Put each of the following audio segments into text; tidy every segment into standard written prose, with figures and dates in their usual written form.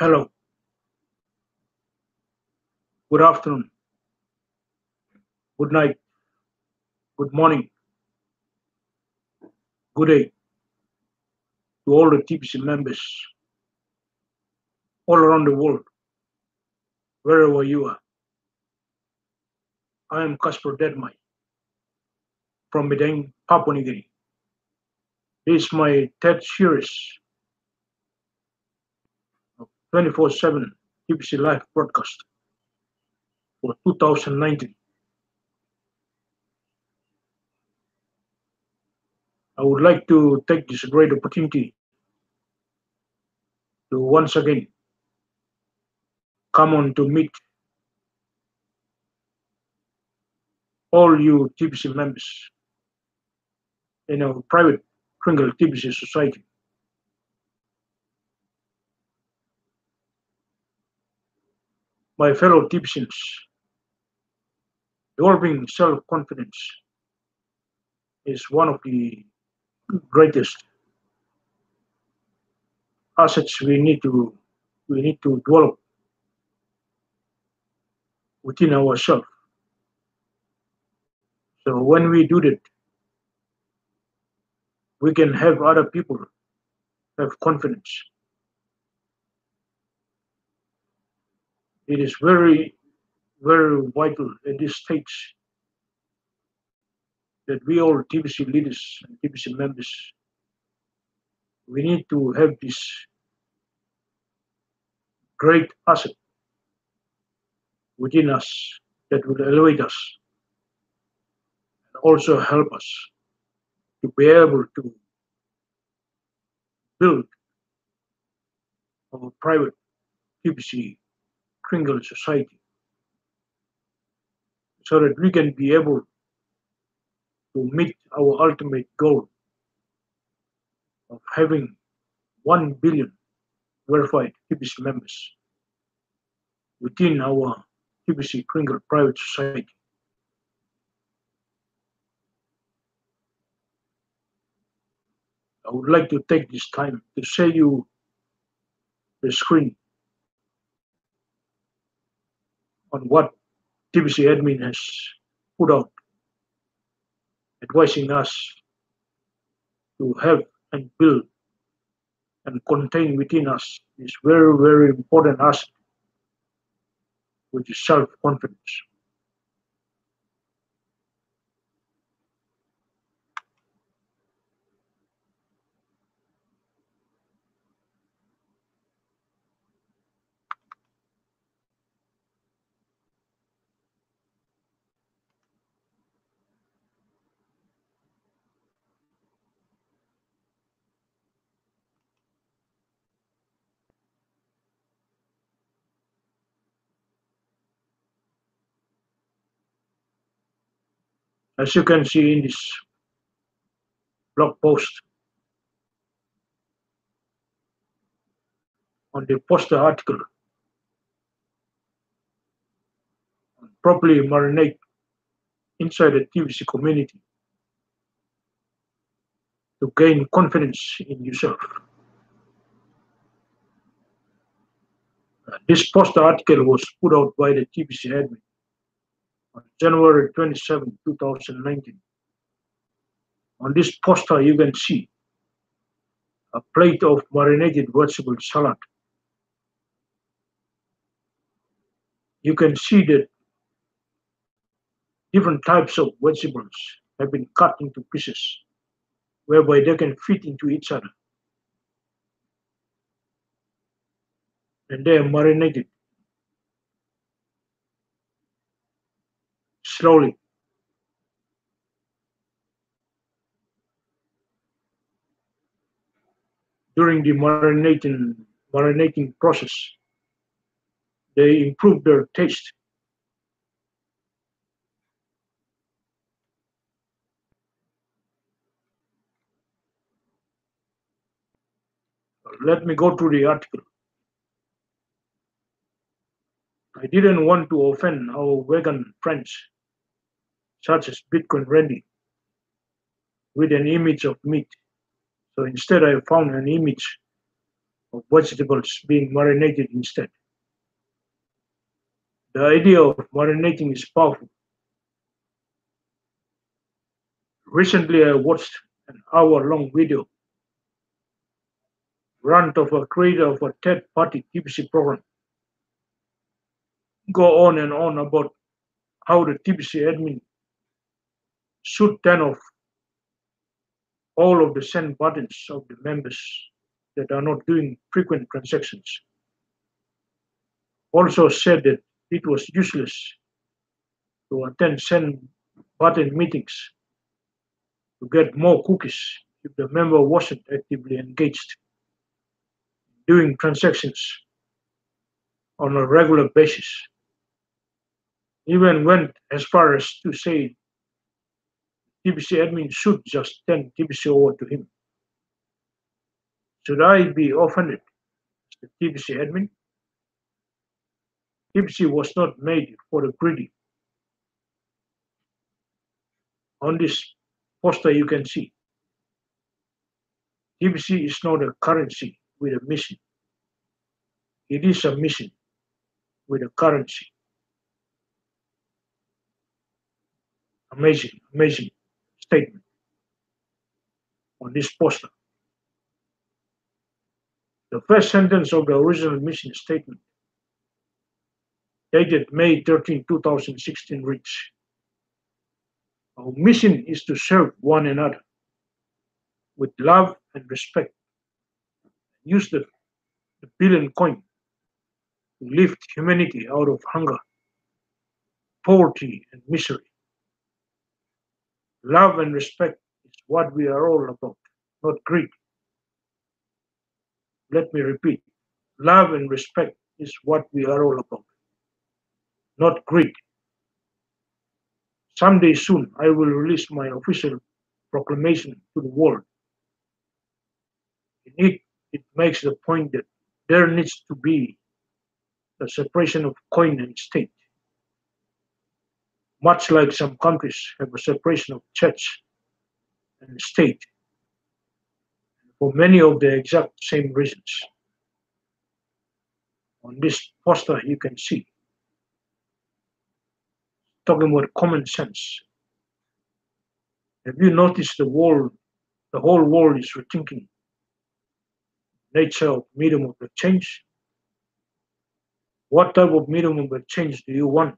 Hello, good afternoon, good night, good morning, good day to all the TBC members all around the world, wherever you are. I am Casper Deadmai from Medang, Papua New Guinea. This is my third series of 24/7 TBC live broadcast for 2019. I would like to take this great opportunity to once again come on to meet all you TBC members in our private Kringle TBC society. My fellow TBCs, developing self-confidence is one of the greatest assets we need to develop within ourselves. So when we do that, we can have other people have confidence. It is very, very vital at this stage that we all TBC leaders and TBC members, we need to have this great asset within us that will elevate us and also help us to be able to build our private TBC Kringle society so that we can be able to meet our ultimate goal of having 1 billion verified TBC members within our TBC Kringle private society. I would like to take this time to show you the screen on what TBC admin has put out, advising us to have and build and contain within us this very, very important asset, which is self-confidence. As you can see in this blog post, on the poster article on properly marinate inside the TBC community to gain confidence in yourself. This poster article was put out by the TBC admin on January 27, 2019. On this poster, you can see a plate of marinated vegetable salad. You can see that different types of vegetables have been cut into pieces whereby they can fit into each other. And they are marinated slowly. During the marinating process, they improve their taste. Let me go through the article. I didn't want to offend our vegan friends, such as Bitcoin Randy, with an image of meat. So instead, I found an image of vegetables being marinated instead. The idea of marinating is powerful. Recently, I watched an hour-long video rant of a creator of a third-party TBC program go on and on about how the TBC admin should turn off all of the send buttons of the members that are not doing frequent transactions. Also said that it was useless to attend send button meetings to get more cookies if the member wasn't actively engaged doing transactions on a regular basis. Even went as far as to say TBC admin should just turn TBC over to him. Should I be offended as the TBC admin? TBC was not made for the greedy. On this poster you can see, TBC is not a currency with a mission. It is a mission with a currency. Amazing, amazing statement on this poster. The first sentence of the original mission statement, dated May 13, 2016, reads, "Our mission is to serve one another with love and respect. Use the billion coin to lift humanity out of hunger, poverty, and misery. Love and respect is what we are all about, not greed." Let me repeat. Love and respect is what we are all about, not greed. Someday soon, I will release my official proclamation to the world. In it, it makes the point that there needs to be a separation of coin and state, much like some countries have a separation of church and state, for many of the exact same reasons. On this poster, you can see, talking about common sense. Have you noticed the whole world is rethinking nature of medium of exchange? What type of medium of exchange do you want?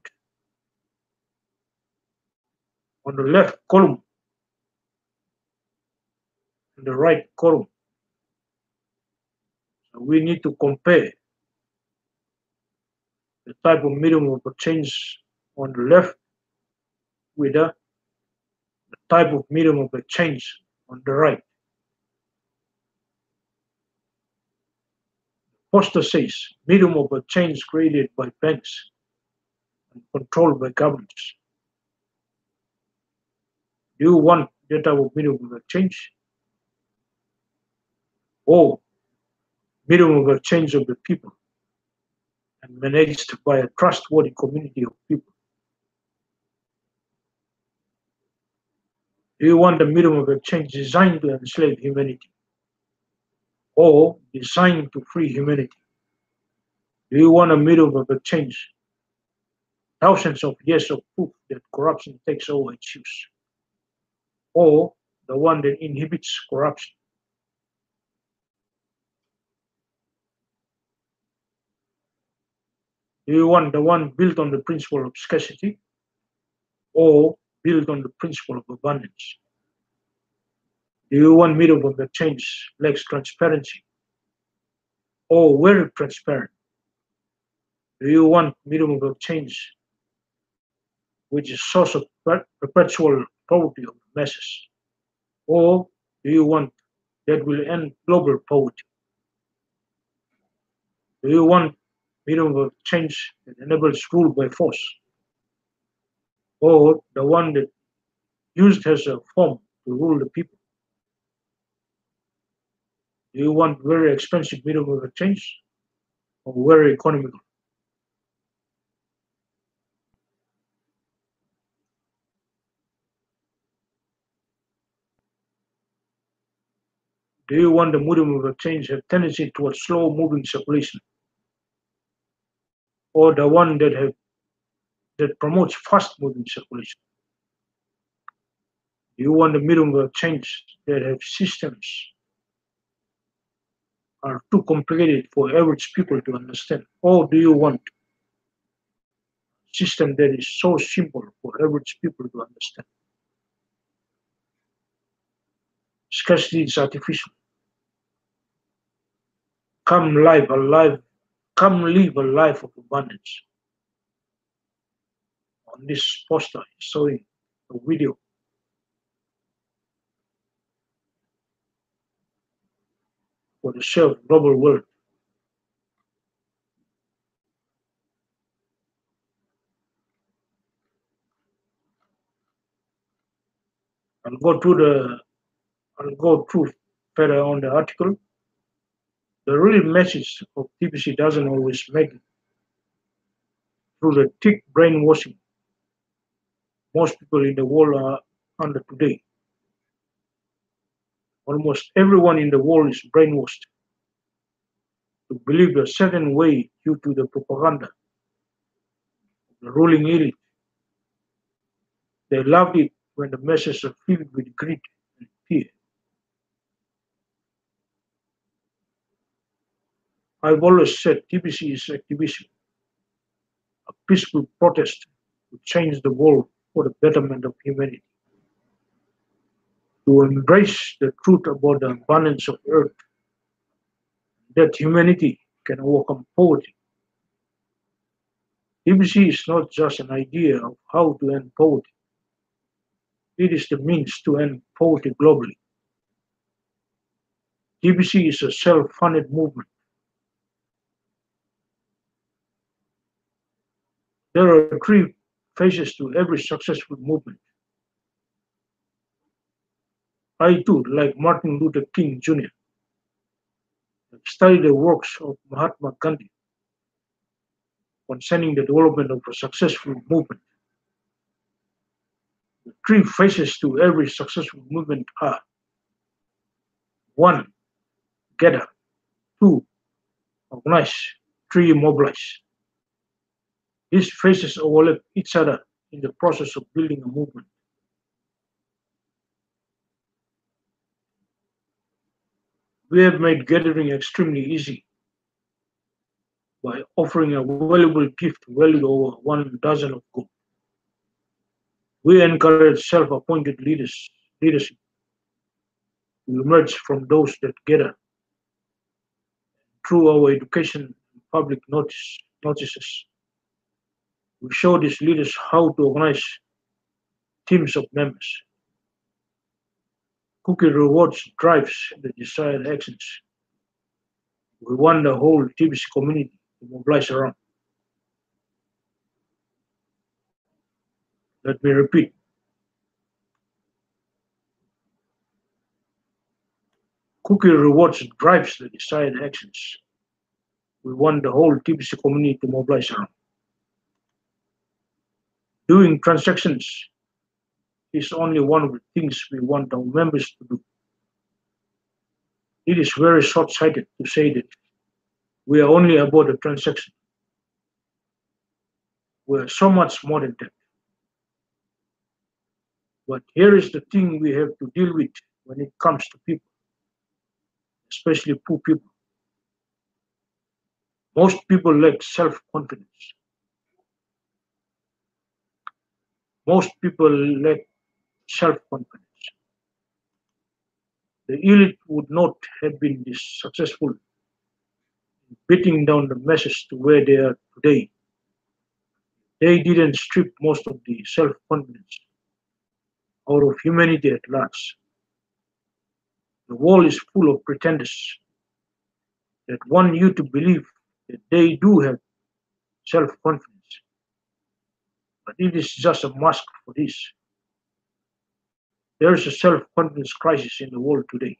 On the left column and the right column, so we need to compare the type of medium of exchange on the left with the type of medium of exchange on the right. Poster says medium of exchange created by banks and controlled by governments. Do you want that type of medium of exchange? Or medium of exchange of the people and managed by a trustworthy community of people? Do you want a medium of exchange designed to enslave humanity or designed to free humanity? Do you want a medium of exchange, thousands of years of proof that corruption takes over its use, or the one that inhibits corruption? Do you want the one built on the principle of scarcity or built on the principle of abundance? Do you want medium of exchange lacks transparency or very transparent? Do you want medium of exchange which is source of perpetual poverty of the masses? Or do you want that will end global poverty? Do you want medium of change that enables rule by force? Or the one that used as a form to rule the people? Do you want very expensive medium of exchange or very economical? Do you want the medium of change have tendency towards slow moving circulation, or the one that promotes fast moving circulation? Do you want the medium of change that have systems are too complicated for average people to understand, or do you want a system that is so simple for average people to understand? Scarcity is artificial. Come live alive, come live a life of abundance. On this poster is showing a video for the shared global world. I'll go through the I'll go through further on the article. The real message of TBC doesn't always make it through the thick brainwashing most people in the world are under today. Almost everyone in the world is brainwashed to believe a certain way due to the propaganda of the ruling elite. They loved it when the messages are filled with greed and fear. I've always said TBC is activism, a peaceful protest to change the world for the betterment of humanity, to embrace the truth about the abundance of earth, that humanity can overcome poverty. TBC is not just an idea of how to end poverty, it is the means to end poverty globally. TBC is a self-funded movement. There are three phases to every successful movement. I too, like Martin Luther King Jr., have studied the works of Mahatma Gandhi concerning the development of a successful movement. The three phases to every successful movement are: one, gather; two, organize; three, mobilize. These phases overlap each other in the process of building a movement. We have made gathering extremely easy by offering a valuable gift valued over 1 dozen of gold. We encourage self-appointed leadership to emerge from those that gather through our education and public notices. We show these leaders how to organize teams of members. Cookie rewards drives the desired actions. We want the whole TBC community to mobilize around. Let me repeat. Cookie rewards drives the desired actions. We want the whole TBC community to mobilize around. Doing transactions is only one of the things we want our members to do. It is very short-sighted to say that we are only about the transaction. We are so much more than that. But here is the thing we have to deal with when it comes to people, especially poor people. Most people lack self-confidence. Most people lack self-confidence. The elite would not have been this successful in beating down the masses to where they are today. They didn't strip most of the self-confidence out of humanity at large. The world is full of pretenders that want you to believe that they do have self-confidence, but it is just a mask for this. There is a self-confidence crisis in the world today.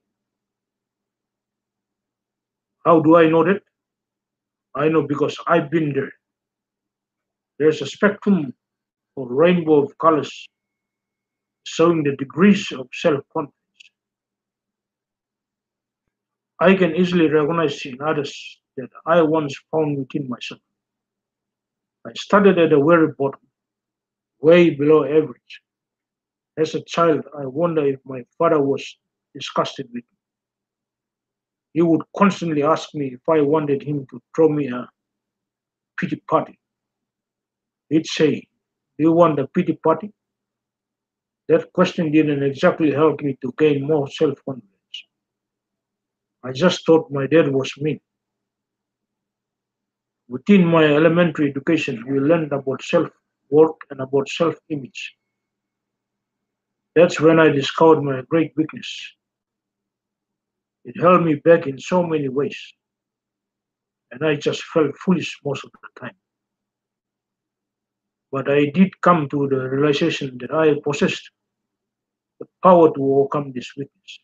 How do I know that? I know because I've been there. There's a spectrum or rainbow of colors showing the degrees of self-confidence. I can easily recognize in others that I once found within myself. I started at the very bottom, way below average. As a child, I wonder if my father was disgusted with me. He would constantly ask me if I wanted him to throw me a pity party. He'd say, "Do you want a pity party?" That question didn't exactly help me to gain more self confidence. I just thought my dad was mean. Within my elementary education, we learned about self worth and about self image. That's when I discovered my great weakness. It held me back in so many ways, and I just felt foolish most of the time. But I did come to the realization that I possessed the power to overcome this weakness.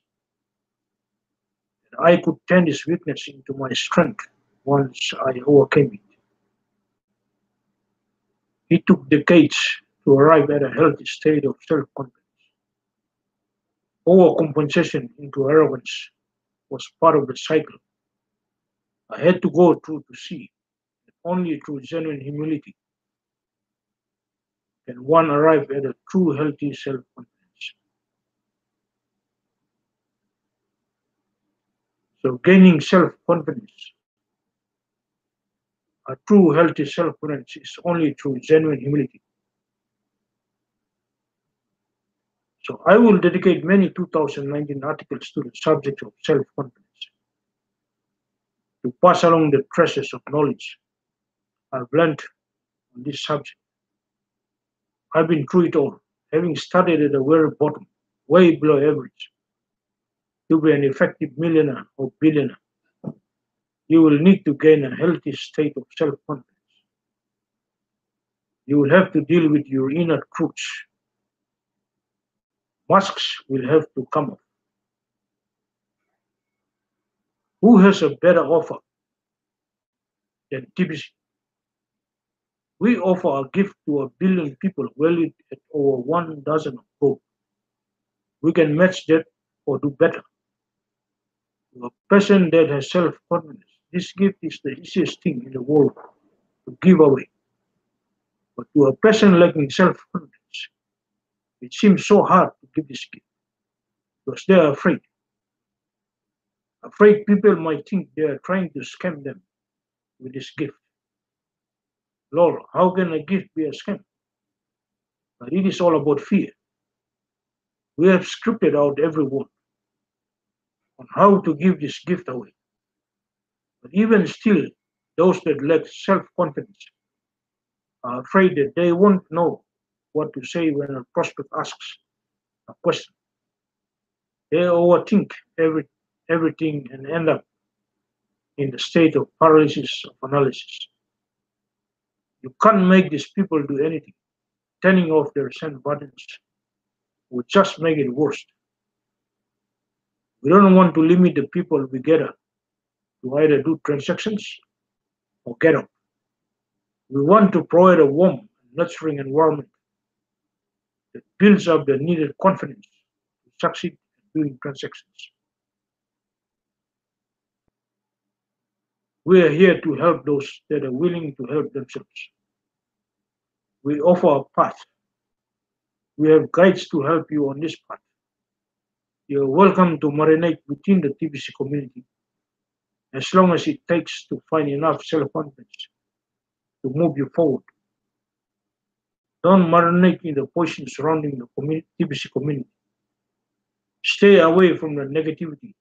And I could turn this weakness into my strength once I overcame it. It took decades to arrive at a healthy state of self confidence. Overcompensation into arrogance was part of the cycle. I had to go through to see that only through genuine humility can one arrive at a true healthy self confidence. So, gaining self confidence, a true healthy self confidence, is only through genuine humility. So, I will dedicate many 2019 articles to the subject of self confidence to pass along the treasures of knowledge I've learned on this subject. I've been through it all, having studied at the very bottom, way below average. To be an effective millionaire or billionaire, you will need to gain a healthy state of self confidence. You will have to deal with your inner truths. Masks will have to come off. Who has a better offer than TBC? We offer a gift to 1 billion people valued at over 1 dozen of gold. We can match that or do better. To a person that has self confidence, this gift is the easiest thing in the world to give away. But to a person lacking self confidence, it seems so hard to give this gift because they are afraid. Afraid people might think they are trying to scam them with this gift. Lol, how can a gift be a scam? But it is all about fear. We have scripted out every word on how to give this gift away. But even still, those that lack self confidence are afraid that they won't know what to say when a prospect asks a question. They overthink everything and end up in the state of paralysis of analysis. You can't make these people do anything. Turning off their send buttons would just make it worse. We don't want to limit the people we gather to either do transactions or get up. We want to provide a warm, nurturing environment that builds up the needed confidence to succeed in doing transactions. We are here to help those that are willing to help themselves. We offer a path. We have guides to help you on this path. You are welcome to marinate within the TBC community as long as it takes to find enough self confidence to move you forward. Don't marinate in the poison surrounding the TBC community. Stay away from the negativity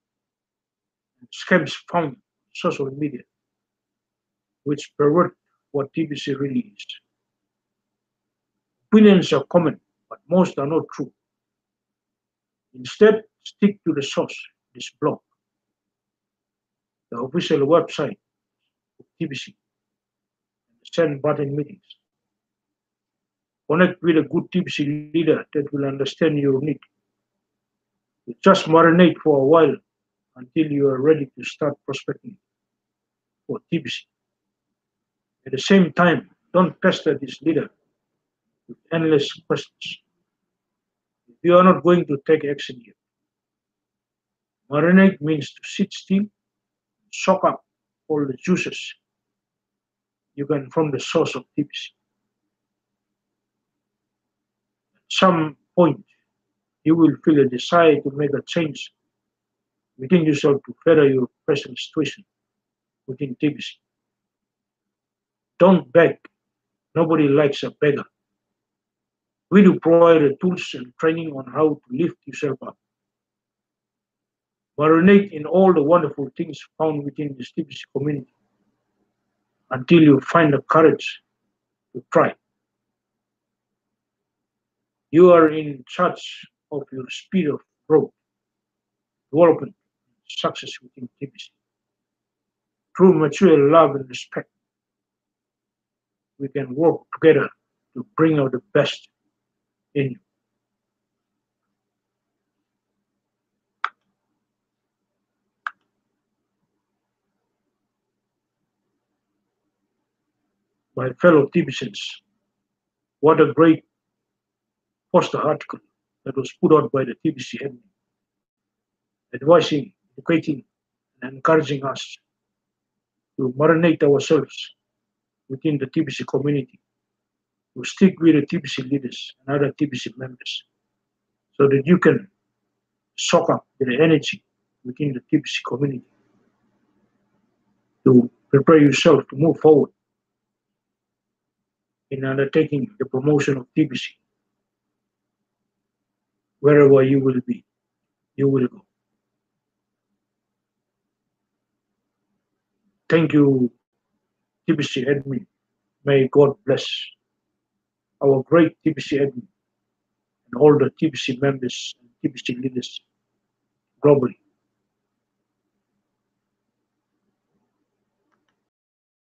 and scams found on social media, which pervert what TBC really is. Opinions are common, but most are not true. Instead, stick to the source, this blog, the official website of TBC, and the send button meetings. Connect with a good TBC leader that will understand your need. You just marinate for a while until you are ready to start prospecting for TBC. At the same time, don't pester this leader with endless questions. If you are not going to take action yet, marinate means to sit still soak up all the juices you can from the source of TBC. At some point, you will feel a desire to make a change within yourself to better your present situation within TBC. Don't beg. Nobody likes a beggar. We do provide the tools and training on how to lift yourself up. Marinate in all the wonderful things found within this TBC community until you find the courage to try. You are in charge of your speed of growth, development, and success within TBC. Through mutual love and respect, we can work together to bring out the best in you. My fellow TBCs, what a great poster article that was put out by the TBC admin, advising, educating, and encouraging us to marinate ourselves within the TBC community, to stick with the TBC leaders and other TBC members so that you can soak up the energy within the TBC community to prepare yourself to move forward in undertaking the promotion of TBC. Wherever you will be, you will go. Thank you, TBC admin. May God bless our great TBC admin and all the TBC members and TBC leaders globally.